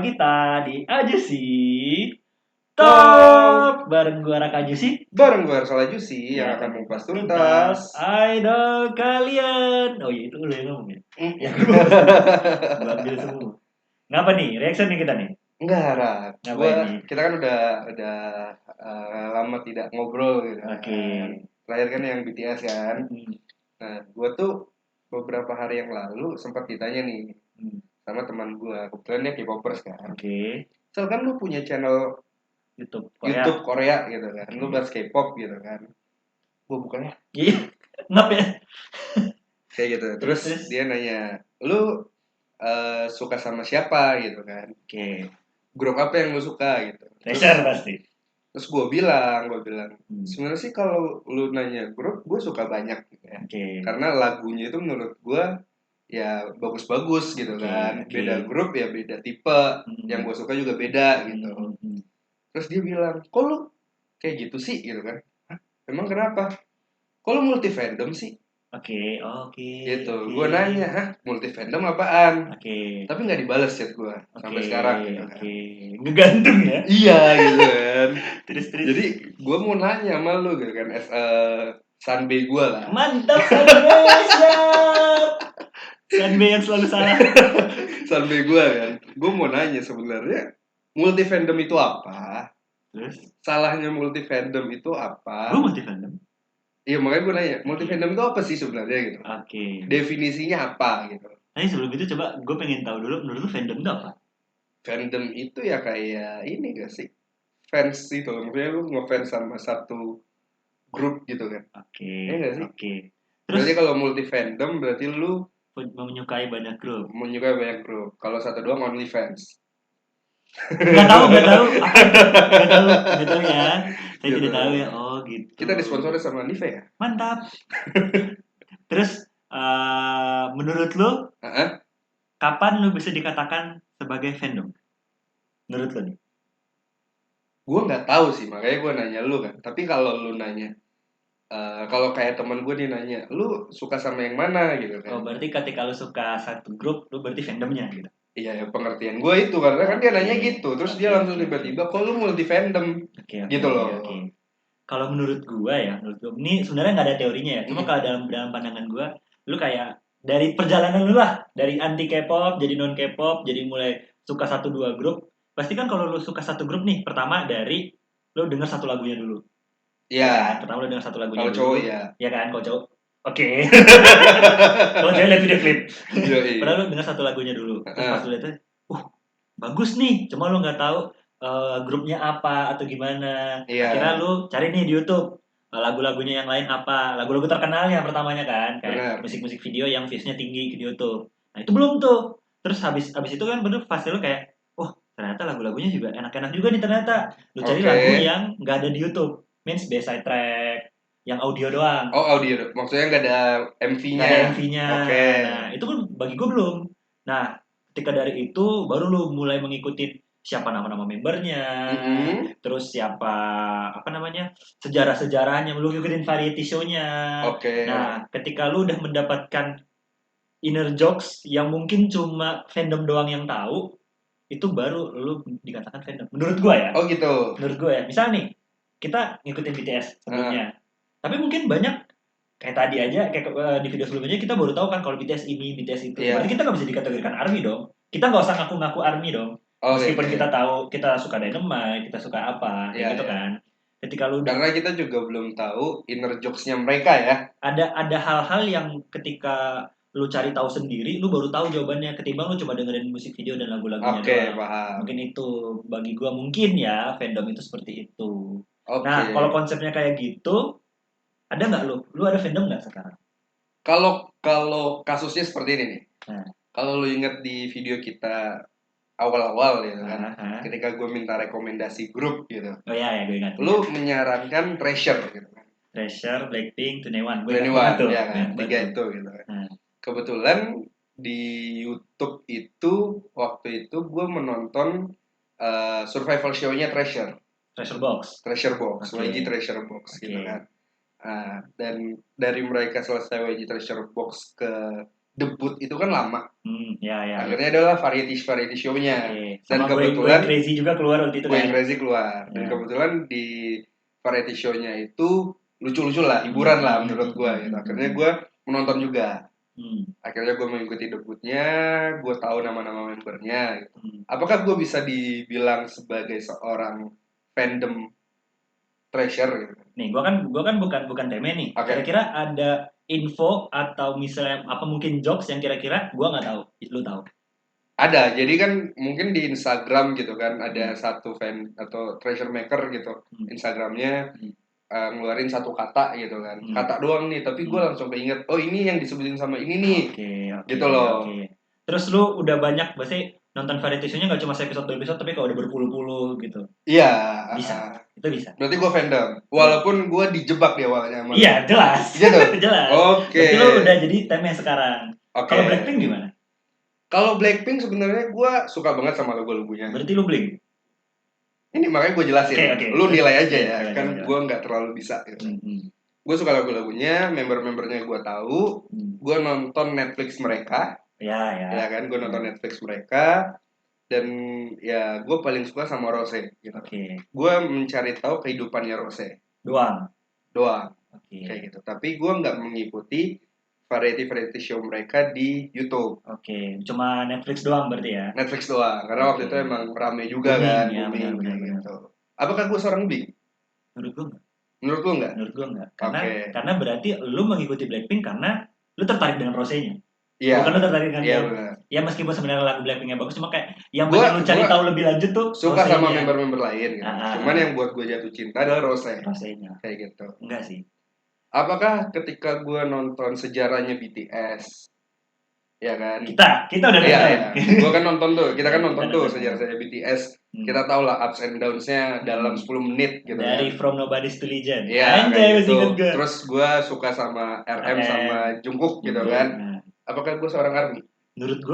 bersama kita di Ajusi Talk bareng gua Raka Ajusi Bareng gue Salah Jusi yang akan mengupas tuntas idol kalian. Oh iya itu lu yang ngomong ya? Ya Mm-mm. gua ambil semua. Ngapa nih? Reaction nih kita nih. Enggak harap Ngapain nih? kita kan udah lama tidak ngobrol gitu Oke. kan. Terakhir kan yang BTS kan. Hmm. Nah gue tuh beberapa hari yang lalu sempat ditanya nih sama teman gue, kebetulan dia K-popers kan. Oke. Soal kan lu punya channel YouTube Korea gitu kan, lu bahas K-pop gitu kan. Gue bukannya Iya. Ngap ya? kayak gitu. Terus Terus? dia nanya, lu suka sama siapa gitu kan? Oke. Grup apa yang lu suka gitu. Treasure pasti. Terus gue bilang Hmm. sebenarnya sih kalau lu nanya grup, gue suka banyak gitu ya. Oke. Karena lagunya itu menurut gue ya bagus-bagus gitu Oke, kan. oke. Beda grup ya beda tipe. Yang gue suka juga beda gitu. Terus dia bilang, kok lu kayak gitu sih gitu kan? Hah? Emang kenapa? Kok lu multi fandom sih? Oke. Gitu. Gue nanya, hah multi fandom apaan? Oke. Tapi nggak dibales chat gue sampai sekarang gitu kan. Ngegantung ya. Iya gitu kan. Terus. Jadi gue mau nanya sama lu gitu kan, Sanbe gue lah. Mantap Indonesia. Sanbe yang selalu salah. Sanbe gue kan. Gue mau nanya sebenarnya multi fandom itu apa? Terus? Salahnya multi fandom itu apa? Gue multi fandom. Iya makanya gue nanya, multi fandom itu apa sih sebenarnya gitu? Oke. Definisinya apa gitu? Tapi sebelum itu coba gue pengen tahu dulu menurut lu fandom itu apa? Fandom itu ya kayak ini gak sih? Fans itu, maksudnya lu ngefans sama satu grup gitu kan? Oke. Iya gak sih? Oke. Terus Berarti kalau multi fandom berarti lu menyukai banyak grup. menyukai banyak grup. Kalau satu doang only fans. Gak tahu apa itu. Gak tahu ya. Saya Gitu. tidak tahu ya. Oh gitu. Kita disponsori sama Nive ya? Mantap. Terus menurut lu kapan lu bisa dikatakan sebagai fandom? Menurut lu nih? Gue nggak tahu sih, makanya gue nanya lu kan. Tapi kalau lu nanya, kalau kayak teman gue nih nanya, lu suka sama yang mana gitu kan? Oh berarti ketika lu suka satu grup, lu berarti fandomnya gitu? Iya, ya pengertian gue itu karena kan dia nanya gitu, terus dia langsung tiba-tiba, kok lu multi fandom? Gitu loh. Kalau menurut gue ya, menurut gue ini sebenarnya nggak ada teorinya ya. Cuma kalau dalam pandangan gue, lu kayak dari perjalanan lu lah, dari anti K-pop jadi non K-pop, jadi mulai suka satu dua grup. Pasti kan kalau lu suka satu grup nih, pertama dari lu denger satu lagunya dulu. Iya. Ya kan? Pertama lu denger satu lagunya Kalau dulu. cowok ya. Ya kan, kalau cowok. Oke. Kalau cewek lihat video klip. Padahal lu denger satu lagunya dulu. Terus pas lu lihat, bagus nih. Cuma lu nggak tahu grupnya apa atau gimana. Iya. Akhirnya lu cari nih di YouTube lagu-lagunya yang lain apa, lagu-lagu terkenalnya pertamanya kan, kayak musik-musik video yang viewsnya tinggi di YouTube. Nah itu belum tuh. Terus habis itu kan bener pasti lu kayak, ternyata lagu-lagunya juga enak-enak juga nih ternyata. Lu cari lagu yang nggak ada di YouTube, means B-side track, yang audio doang. Oh audio, maksudnya nggak ada MV-nya. Nggak ada MV-nya. Oke. Nah itu kan bagi gue belum. Nah ketika dari itu baru lu mulai mengikuti siapa nama-nama membernya, terus siapa sejarah-sejarahnya, lu ngikutin variety show-nya. Oke. Nah, ketika lu udah mendapatkan inner jokes yang mungkin cuma fandom doang yang tahu, itu baru lu dikatakan fandom. Menurut gua ya. Oh gitu. Menurut gua ya. Misal nih, kita ngikutin BTS sebelumnya. Tapi mungkin banyak kayak tadi aja, kayak di video sebelumnya kita baru tahu kan kalau BTS ini, BTS itu. Berarti kita nggak bisa dikategorikan ARMY dong. Kita nggak usah ngaku-ngaku ARMY dong. Meskipun kita tahu kita suka Dynamite, kita suka apa, kayak gitu kan. Ketika lu karena kita juga belum tahu inner jokes-nya mereka ya. Ada hal-hal yang ketika lu cari tahu sendiri, lu baru tahu jawabannya ketimbang lu cuma dengerin musik video dan lagu-lagunya doang. Paham. Mungkin itu bagi gua mungkin ya fandom itu seperti itu. Okay. Nah, kalau konsepnya kayak gitu, ada nggak lu? Lu ada fandom nggak sekarang? Kalau kasusnya seperti ini nih. Kalau lu inget di video kita awal-awal gitu kan, ketika gue minta rekomendasi grup gitu. Oh iya, gue ingat. Lu menyarankan Treasure gitu kan. Treasure, Blackpink, 2NE1. Gue ingat ya kan, 3 itu gitu kan. Kebetulan di YouTube itu waktu itu gue menonton survival show-nya Treasure Box, YG Treasure Box gitu kan. Dan dari mereka selesai YG Treasure Box ke debut itu kan lama. Ya. Akhirnya adalah variety show-nya. Okay. Dan kebetulan Crazy juga keluar waktu itu kan. Crazy keluar. Dan kebetulan di variety show-nya itu lucu-lucu lah, hiburan lah menurut gue gitu. Akhirnya gue menonton juga. Akhirnya gue mengikuti debutnya, gue tahu nama-nama membernya gitu. Apakah gue bisa dibilang sebagai seorang fandom treasure gitu? Nih, gue kan bukan temen nih. Okay. Kira-kira ada info atau misalnya apa mungkin jokes yang kira-kira gue nggak tahu, lu tahu? Ada, jadi kan mungkin di Instagram gitu kan ada satu fan atau treasure maker gitu, Instagramnya ngeluarin satu kata gitu kan, kata doang nih, tapi gue langsung keinget, oh ini yang disebutin sama ini nih, gitu loh. Terus lu udah banyak, pasti nonton variety show-nya nggak cuma episode 2 episode, tapi kalau udah berpuluh-puluh gitu. Iya. Bisa, itu bisa. Berarti gue fandom, walaupun gue dijebak di awalnya. Iya, jelas. Gitu? Jelas. Oke. Berarti lu udah jadi temnya sekarang. Kalau Blackpink gimana? Kalau Blackpink sebenarnya gue suka banget sama lagu-lagunya. Berarti lu Blink? Ini makanya gue jelasin. Okay. Lu nilai aja ya, kan gue nggak terlalu bisa gitu. Gue suka lagu-lagunya, member-membernya gue tahu. Gue nonton Netflix mereka. Ya kan, gue nonton Netflix mereka. Dan ya gue paling suka sama Rose gitu. Gue mencari tahu kehidupannya Rose. Doang. Kayak gitu. Tapi gue nggak mengikuti variety show mereka di YouTube. Cuma Netflix doang berarti ya? Netflix doang, karena waktu itu emang rame juga kan, booming gitu. Apakah gue seorang Big? Menurut gue enggak. Menurut gue enggak? Menurut gue enggak. Karena berarti lu mengikuti Blackpink karena lu tertarik dengan Rose-nya. Iya. Bukan lu tertarik dengan dia. Benar. Ya meskipun sebenarnya lagu Blackpink-nya bagus, cuma kayak yang banyak lu cari tahu lebih lanjut tuh suka Rose-nya. Sama member-member lain gitu. Cuman yang buat gue jatuh cinta adalah Rose-nya. Kayak gitu. Enggak sih. Apakah ketika gue nonton sejarahnya BTS, ya kan? Kita udah nonton. Iya. Gue kan nonton tuh, kita kan nonton tuh sejarah BTS. Kita tahu lah ups and downs-nya dalam 10 menit gitu. Dari From Nobody to Legend. Iya, gitu. Terus gue suka sama RM sama Jungkook gitu kan. Apakah gue seorang ARMY? Menurut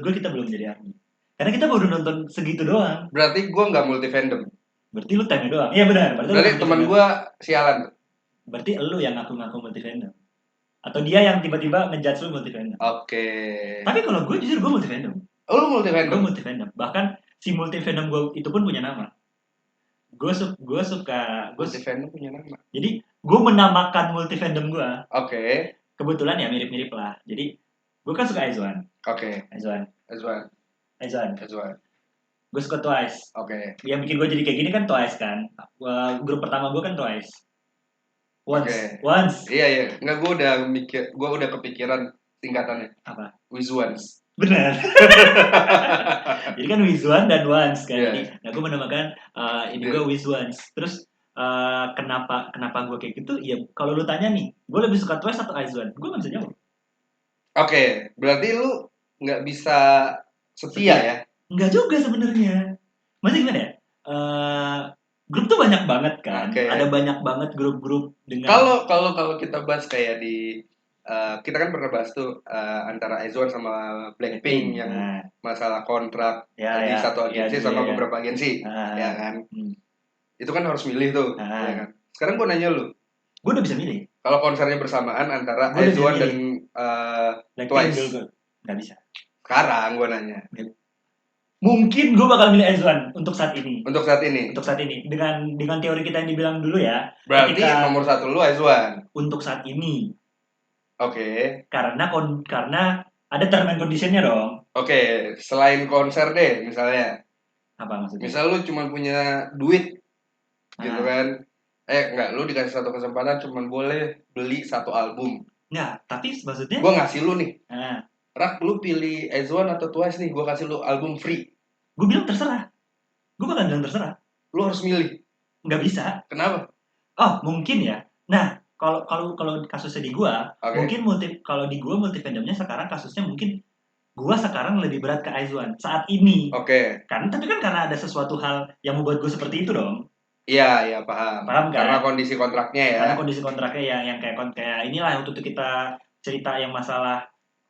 gue kita belum jadi ARMY. Karena kita baru nonton segitu doang. Berarti gue nggak multi fandom. Berarti lu time doang. Iya benar. Berarti teman gue sialan. Berarti lu yang ngaku-ngaku multi fandom. Atau dia yang tiba-tiba ngejudge lu multi fandom. Tapi kalau gue jujur gue multi fandom. Oh, lu multi fandom? Gue multi fandom. Bahkan si multi fandom gue itu pun punya nama. Gue suka multi fandom punya nama. Jadi gue menamakan multi fandom gue. Oke. Kebetulan ya mirip-mirip lah. Jadi gue kan suka Aizwan. Aizwan. Gue suka Twice. Yang bikin gue jadi kayak gini kan Twice kan. Grup pertama gue kan Twice. Once. Iya. Enggak, gue udah kepikiran singkatannya. Apa? With Once. Benar. Jadi kan With One dan Once kan. Jadi, gue menamakan ini gue With Once. Terus kenapa gue kayak gitu? Ya kalau lu tanya nih, gue lebih suka Twice atau Aizwan? Gue nggak bisa jawab. Berarti lu nggak bisa setia ya? Nggak juga sebenarnya. Maksudnya gimana ya? Grup tuh banyak banget kan. Ada banyak banget grup-grup dengan. Kalau kita bahas kayak di kita kan pernah bahas tuh antara Aizwan sama Blackpink yang masalah kontrak di satu agensi sama beberapa agensi, ya kan? Itu kan harus milih tuh, ya kan? Sekarang gue nanya lu, gue udah bisa milih. Kalau konsernya bersamaan antara Aizwan dan Twice, nggak bisa. Sekarang gue nanya. Mungkin gue bakal milih Aizwan untuk saat ini. Untuk saat ini. Dengan teori kita yang dibilang dulu ya. Berarti nomor satu lu Aizwan. Untuk saat ini. Karena ada term and condition-nya dong. Selain konser deh misalnya. Apa maksudnya? Misal lu cuma punya duit gitu kan. Enggak, lu dikasih satu kesempatan cuma boleh beli satu album. Enggak, tapi maksudnya gua ngasih lu nih. Rak, lu pilih Aizwan atau Twice nih, gua kasih lu album free. Gua bilang terserah. Gua bakal bilang terserah. Lu harus milih. Nggak bisa. Kenapa? Oh, mungkin ya. Nah, kalau kasusnya di gua, mungkin kalau di gua multi fandomnya sekarang kasusnya mungkin gua sekarang lebih berat ke Aizwan saat ini. Tapi kan karena ada sesuatu hal yang membuat gua seperti itu dong. Iya, paham. Paham kan? Karena kondisi kontraknya ya. Karena kondisi kontraknya yang kayak inilah waktu itu kita cerita yang masalah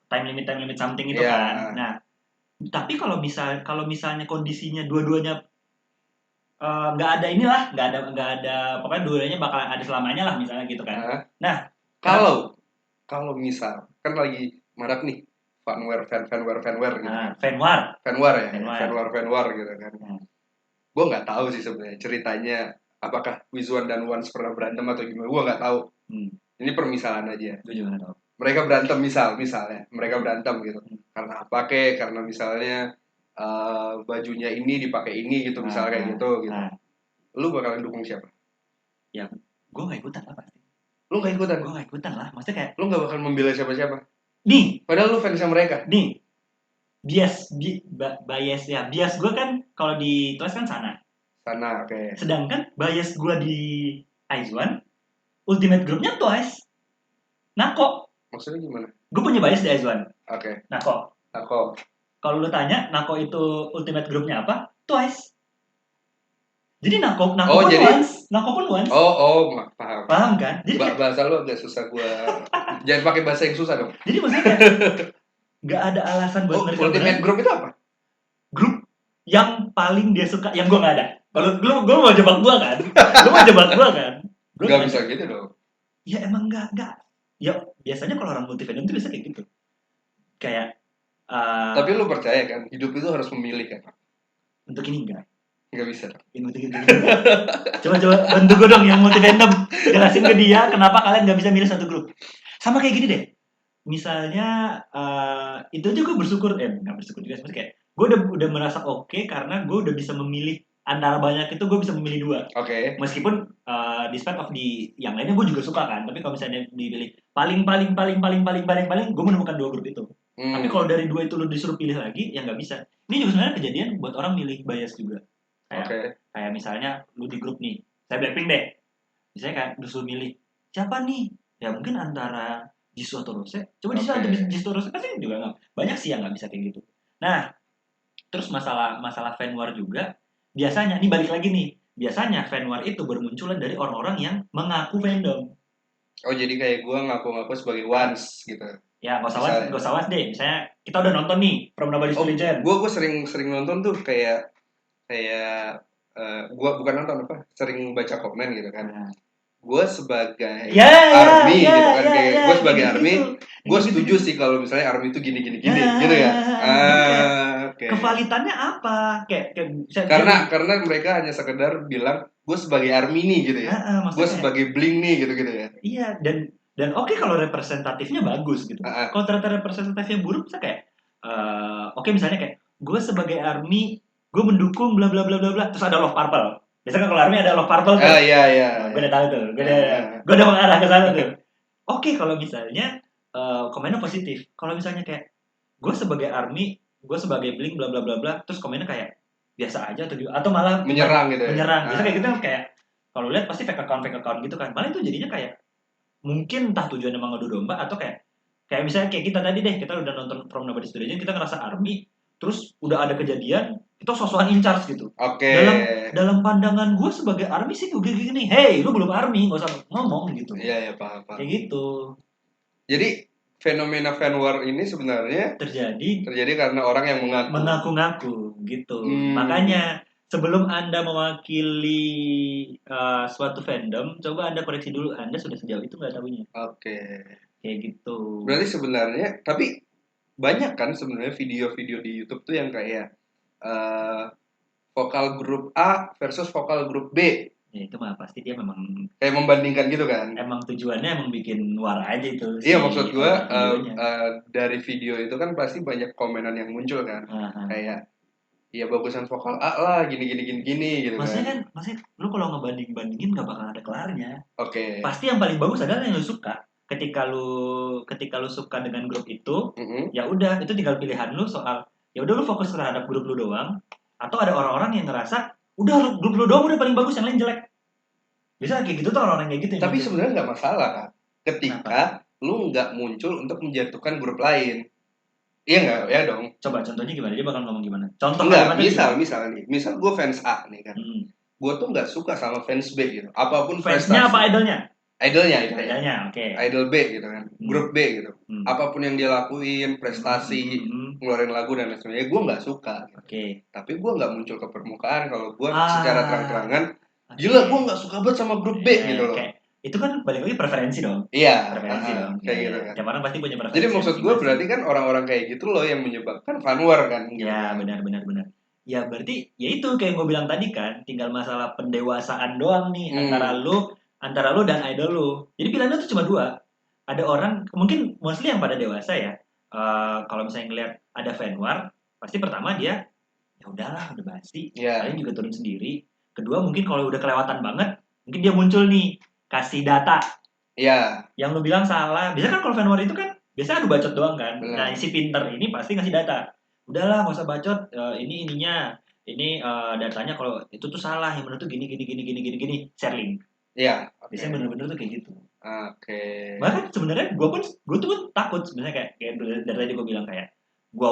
time limit something itu kan. Nah, tapi kalau misalnya kondisinya dua-duanya nggak ada pokoknya dua-duanya bakal ada selamanya lah misalnya gitu kan. Nah, kalau misal kan lagi marak nih fanware gitu. Fanwar ya, fanwar gitu kan. Gue nggak tahu sih sebenarnya ceritanya apakah Wizwan dan Wans pernah berantem atau gimana. Gue nggak tahu. Ini permisalan aja. Gue juga nggak tahu. Mereka berantem misalnya mereka berantem gitu. Karena apa karena misalnya bajunya ini dipakai ini gitu, misalnya kayak gitu. Lu bakalan dukung siapa? Ya, gue nggak ikutan lah pasti. Lu nggak ikutan? Gue nggak ikutan lah. Maksudnya kayak lu nggak bakal membela siapa-siapa. Nih. Padahal lu fansnya mereka. Nih. Bias ya. Bias gue kan kalau di kelas kan Sana, oke. Okay. Sedangkan bias gue di Aizwan, ultimate groupnya Twice. Nako. Maksudnya gimana? Gue punya bias di Aizwan. Oke. Nako. Kalau lu tanya Nako itu ultimate groupnya apa? Twice. Jadi Nako pun once. Paham. Paham kan? Jadi bahasa lu agak susah gue. Jangan pakai bahasa yang susah dong. Jadi maksudnya nggak ada alasan buat mereka. Ultimate group itu apa? Grup yang paling dia suka, yang gue nggak ada. Kalau gue mau jebak gue kan, lu mau jebak gue kan? Gak bisa gitu dong. Ya emang nggak. Ya biasanya kalau orang multi fandom itu bisa kayak gitu. Kayak. Tapi lu percaya kan, hidup itu harus memilih kan? Untuk ini enggak. Nggak bisa. Yang multi fandom. Coba bantu gue dong yang multi fandom. Jelasin ke dia kenapa kalian nggak bisa milih satu grup. Sama kayak gini deh. Misalnya itu aja gue bersyukur, nggak bersyukur juga sebenarnya, kayak gue udah merasa oke karena gue udah bisa memilih antara banyak itu, gue bisa memilih 2. Oke. Meskipun despite of di yang lainnya gue juga suka kan, tapi kalau misalnya dipilih paling gue menemukan 2 grup itu. Tapi kalau dari 2 itu lu disuruh pilih lagi, ya nggak bisa. Ini juga sebenarnya kejadian buat orang milih bias juga. Kayak misalnya lu di grup nih, saya Blackpink deh. Misalnya kayak disuruh milih siapa nih? Ya mungkin antara Jisoo atau Rose. Coba Jisoo atau Rose pasti juga nggak. Banyak sih yang nggak bisa kayak gitu. Nah, terus masalah fan war juga. Biasanya, ini balik lagi nih. Biasanya fan war itu bermunculan dari orang-orang yang mengaku fandom. Oh, jadi kayak gue ngaku-ngaku sebagai Wans gitu. Ya, nggak usah was deh. Misalnya kita udah nonton nih From Nobody to Legend. Gue sering nonton tuh kayak gue bukan nonton apa, sering baca komen gitu kan. Gue sebagai ARMY gitu kan, kayak gue sebagai ARMY, gue setuju sih kalau misalnya ARMY itu gini gitu ya. Kevalitannya apa? Karena mereka hanya sekedar bilang gue sebagai ARMY nih gitu ya. Gue sebagai Blink nih gitu ya. Iya, dan oke kalau representatifnya bagus gitu. Kalau ternyata representatifnya buruk, bisa kayak oke misalnya kayak gue sebagai ARMY, gue mendukung bla bla bla bla bla, terus ada Love Purple. Biasanya kalau ARMY ada Love Purple tuh. Iya. Gue udah tahu tuh. Gue udah mengarah ke sana tuh. Oke, kalau misalnya komennya positif. Kalau misalnya kayak gue sebagai ARMY, gue sebagai Blink bla bla bla bla, terus komennya kayak biasa aja atau malah menyerang gitu ya. Menyerang. Biasanya kayak gitu kan, kayak kalau lihat pasti fake account gitu kan. Malah itu jadinya kayak mungkin entah tujuannya emang ngadu domba atau kayak misalnya kayak kita tadi deh, kita udah nonton From Nobody to Legend, kita ngerasa ARMY, terus udah ada kejadian, kita sosokan in charge gitu. Oke. Dalam pandangan gue sebagai ARMY sih gue gini, hey lu belum ARMY, nggak usah ngomong gitu. Iya paham. Kayak gitu. Jadi fenomena fan war ini sebenarnya terjadi karena orang yang mengaku gitu. Makanya sebelum Anda mewakili suatu fandom, coba Anda koreksi dulu, Anda sudah sejauh itu nggak tahunya. Oke. Kayak gitu. Berarti sebenarnya, tapi banyak kan sebenarnya video-video di YouTube tuh yang kayak vokal grup A versus vokal grup B. Ya itu mah pasti dia memang kayak membandingkan gitu kan. Emang tujuannya emang bikin war aja itu. Iya, maksud gue dari video itu kan pasti banyak komenan yang muncul kan. Kayak ya bagusan vokal A lah, gini gitu. Maksudnya lu kalau ngebandingin nggak bakal ada kelarnya. Oke. Pasti yang paling bagus adalah yang lu suka. Ketika lu suka dengan grup itu, ya udah itu tinggal pilihan lu soal ya udah lu fokus terhadap grup lu doang, atau ada orang-orang yang ngerasa udah grup lu doang udah paling bagus, yang lain jelek. Bisa kayak gitu tuh orang-orang kayak gitu. Tapi sebenarnya nggak masalah kan, ketika lu nggak muncul untuk menjatuhkan grup lain. Iya nggak? Ya dong. Coba contohnya gimana? Dia bakal ngomong gimana? Contoh nggak, misal gue fans A nih kan. Gue tuh nggak suka sama fans B gitu. Apapun fansnya apa idolnya? Idolnya, oke. Idol B gitu kan, grup B gitu. Apapun yang dia lakuin, prestasi, ngeluarin lagu dan lain sebagainya, gue nggak suka. Gitu. Oke. Tapi gue nggak muncul ke permukaan kalau gue secara terang-terangan, gila gue nggak suka banget sama grup B gitu loh. itu kan balik lagi preferensi dong. Iya. Preferensi dong. Kayak gitu kan. Tiap orang pasti punya preferensi. Jadi maksud gue berarti kan orang-orang kayak gitu loh yang menyebabkan fanwar kan. Gitu ya kan? benar. Ya berarti ya itu kayak gue bilang tadi kan, tinggal masalah pendewasaan doang nih antara lu dan idol lu. Jadi pilihannya tuh cuma dua. Ada orang mungkin mostly yang pada dewasa ya. Kalau misalnya ngeliat ada fan war, pasti pertama dia ya udahlah udah basi, paling juga turun sendiri. Kedua mungkin kalau udah kelewatan banget, mungkin dia muncul nih kasih data. Iya. Yang lu bilang salah. Biasanya kan kalau fan war itu kan biasanya adu bacot doang kan. Nah si pinter ini pasti ngasih data. Udahlah nggak usah bacot, ini ininya, ini datanya kalau itu tuh salah, yang benar tuh gini share link. Iya. Biasanya bener-bener tuh kayak gitu. Bahkan sebenarnya gue tuh takut sebenarnya kayak dari tadi gue bilang kayak gue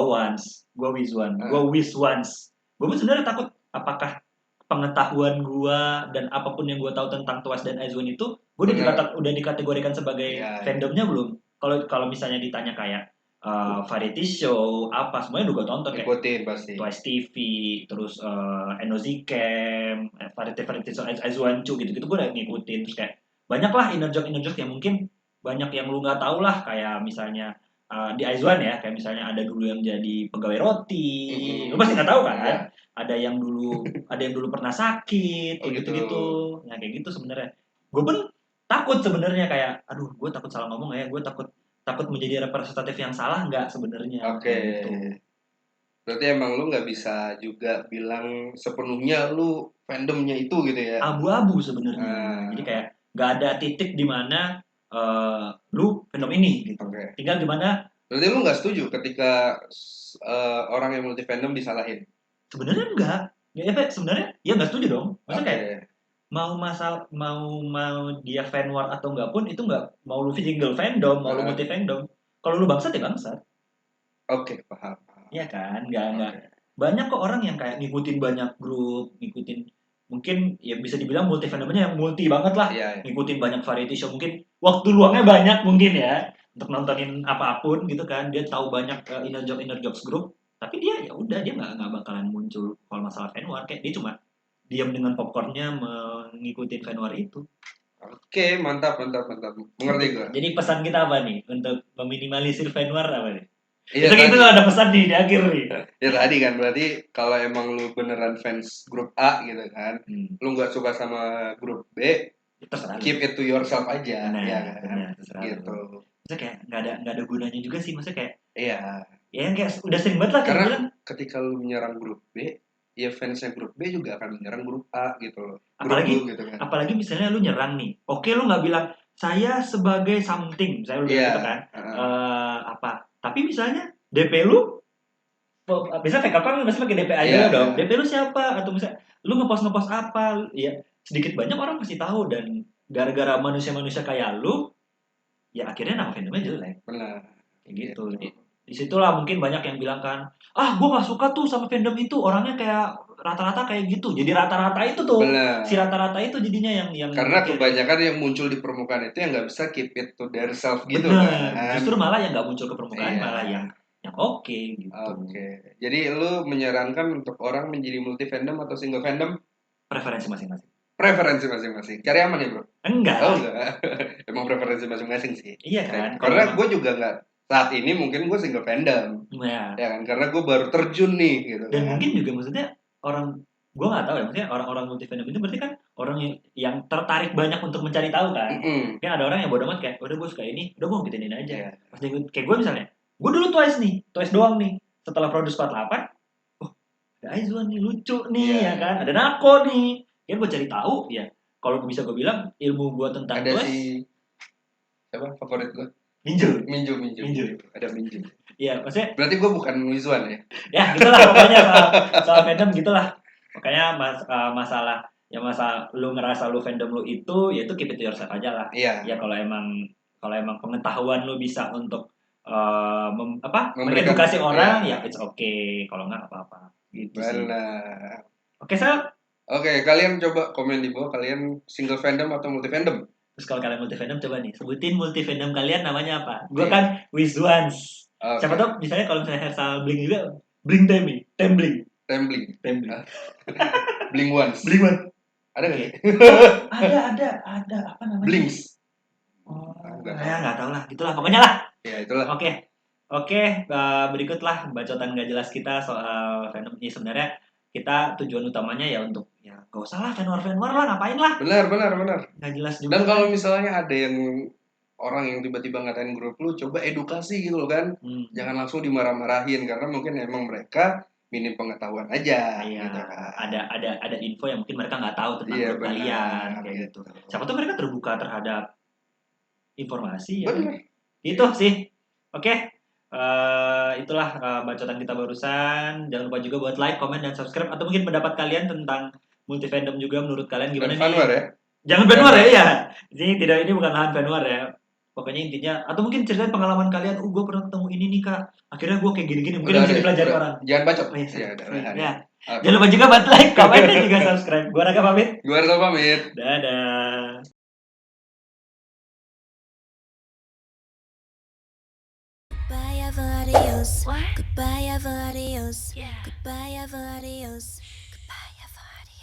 wish once. Gue pun sebenarnya takut apakah pengetahuan gue dan apapun yang gue tahu tentang Twice dan Aizwan itu gue udah dikategorikan sebagai fandomnya belum. Kalau misalnya ditanya kayak variety show apa semuanya udah gue tonton kayak pasti. Twice TV terus Enozi Camp variety show Aizwan Chu gitu gue udah ngikutin. Terus kayak banyak lah inner joke yang mungkin banyak yang lu nggak tahu lah, kayak misalnya di Aizwan ya, kayak misalnya ada dulu yang jadi pegawai roti, lu pasti nggak tahu kan? Ada yang dulu pernah sakit, kayak gitu-gitu. Nah kayak gitu sebenarnya. Gue pun takut sebenarnya kayak, aduh gue takut salah ngomong ya, gue takut menjadi representatif yang salah nggak sebenarnya. Gitu. Berarti emang lu nggak bisa juga bilang sepenuhnya lu fandomnya itu gitu ya? Abu-abu sebenarnya. Jadi kayak nggak ada titik di mana lu fandom ini gitu. Tinggal di mana. Berarti lu nggak setuju ketika orang yang multi fandom disalahin? Sebenarnya enggak. Ya sebenarnya ya nggak setuju dong. Maksudnya kayak mau dia fan war atau enggak pun itu enggak, mau lu single fandom, mau lu multi fandom. Kalau lu bangsat ya bangsat. Paham. Iya kan? Enggak. Banyak kok orang yang kayak ngikutin banyak grup, ngikutin mungkin ya bisa dibilang multi fandomnya yang multi banget lah. Ngikutin banyak variety show, mungkin waktu luangnya banyak mungkin ya untuk nontonin apapun gitu kan. Dia tahu banyak inner jokes grup, tapi dia ya udah dia nggak bakalan muncul kalau masalah fan war, kayak dia cuma diam dengan popcornnya mengikuti fan war itu. Mantap. Mengerti gue. Jadi pesan kita apa nih untuk meminimalisir fan war apa nih? Itu ada pesan di akhir nih. Ya tadi kan berarti kalau emang lu beneran fans grup A gitu kan, lu nggak suka sama grup B, keep it to yourself aja. Benar, gitu. Maksudnya kayak nggak ada gunanya juga sih, maksudnya kayak. Iya. Ya kayak udah sering banget lah. Karena ketika lu menyerang grup B, ya fansnya grup B juga akan menyerang grup A gitu loh. Apalagi misalnya lu nyerang nih, oke lu nggak bilang saya sebagai something, misalnya lu gitu kan, tapi misalnya DP lu, bisa fake account masih pakai DP aja dong. DP lu siapa? Atau misalnya lu ngepost apa? Ya sedikit banyak orang pasti tahu, dan gara-gara manusia-manusia kayak lu, ya akhirnya nama fandomnya jelek. Benar. Kayak gitu. Disitulah mungkin banyak yang bilang kan, gue nggak suka tuh sama fandom itu, orangnya kayak rata-rata kayak gitu. Jadi rata-rata itu tuh, si rata-rata itu jadinya yang karena kebanyakan yang muncul di permukaan itu yang nggak bisa keep it to their self gitu. Bener. Kan. Justru malah yang nggak muncul ke permukaan malah yang oke gitu. Jadi lu menyarankan untuk orang menjadi multi fandom atau single fandom? Preferensi masing-masing. Cari aman ya bro? Enggak. Emang preferensi masing-masing sih. Iya kan. Karena gue juga nggak, saat ini mungkin gue single fandom. Ya kan, karena gue baru terjun nih gitu. Dan mungkin juga maksudnya orang, gue nggak tahu ya, maksudnya orang-orang multi fandom itu berarti kan orang yang tertarik banyak untuk mencari tahu kan. Kan ada orang yang bodoh amat kayak, udah gue suka ini, udah gue ngikutin ini aja. Pas kayak gue misalnya, gue dulu Twice doang nih. Setelah Produce 48, ada Aizwan nih, lucu nih ya kan, ada Nako nih. Kan gue cari tahu ya. Kalau bisa gue bilang ilmu gue tentang ada Twice. Siapa favorit gue? Minju. Ada Minju. Iya, maksudnya. Berarti gue bukan Wizwan ya? Ya, gitulah pokoknya soal fandom gitulah. Makanya masalah lu ngerasa lu fandom lu itu, ya itu keep it to yourself aja lah. Iya. Ya kalau emang pengetahuan lu bisa untuk mengedukasi orang, ya it's okay. Kalau enggak apa-apa. Gitu sih. Benar. Oke, Sal. Oke, kalian coba komen di bawah, kalian single fandom atau multi fandom? Terus kalau kalian multi fandom, coba nih sebutin multi fandom kalian namanya apa? Gue kan Wizwans. Siapa tau misalnya kalau misalnya Hersal Bling juga, Bling Tembling. Bling Ones. Ada nggak sih? Ada apa namanya? Blinks. Oh, nggak tahu lah, gitulah pokoknya lah. Ya itulah. Oke, berikutlah bacotan nggak jelas kita soal fandom ini. Sebenarnya kita tujuan utamanya ya untuk ya gak usah lah fan war lah, ngapain lah. Benar. Nggak jelas juga. Dan kalau misalnya ada yang orang yang tiba-tiba ngatain grup lu, coba edukasi gitu loh kan. Jangan langsung dimarah-marahin karena mungkin emang mereka minim pengetahuan aja. Iya, gitu kan. ada info yang mungkin mereka nggak tahu tentang grup kalian kayak gitu. Siapa tuh mereka terbuka terhadap informasi ya. Benar. Itu sih. Oke. Itulah bacotan kita barusan. Jangan lupa juga buat like, comment, dan subscribe. Atau mungkin pendapat kalian tentang multi fandom juga menurut kalian gimana nih? Fanwar ya? Jangan fanwar ya. Ini bukan lahan fanwar ya. Pokoknya intinya, atau mungkin ceritain pengalaman kalian. Gue pernah ketemu ini nih kak. Akhirnya gue kayak gini-gini. Mungkin bisa dipelajari orang. Jangan bacot. Oh, ya. Jangan lupa juga buat like, comment, dan juga subscribe. Gue Raka pamit. Gue Arto pamit. Dadah. Goodbye, Avarios. Goodbye, Avarios. Goodbye, Avarios.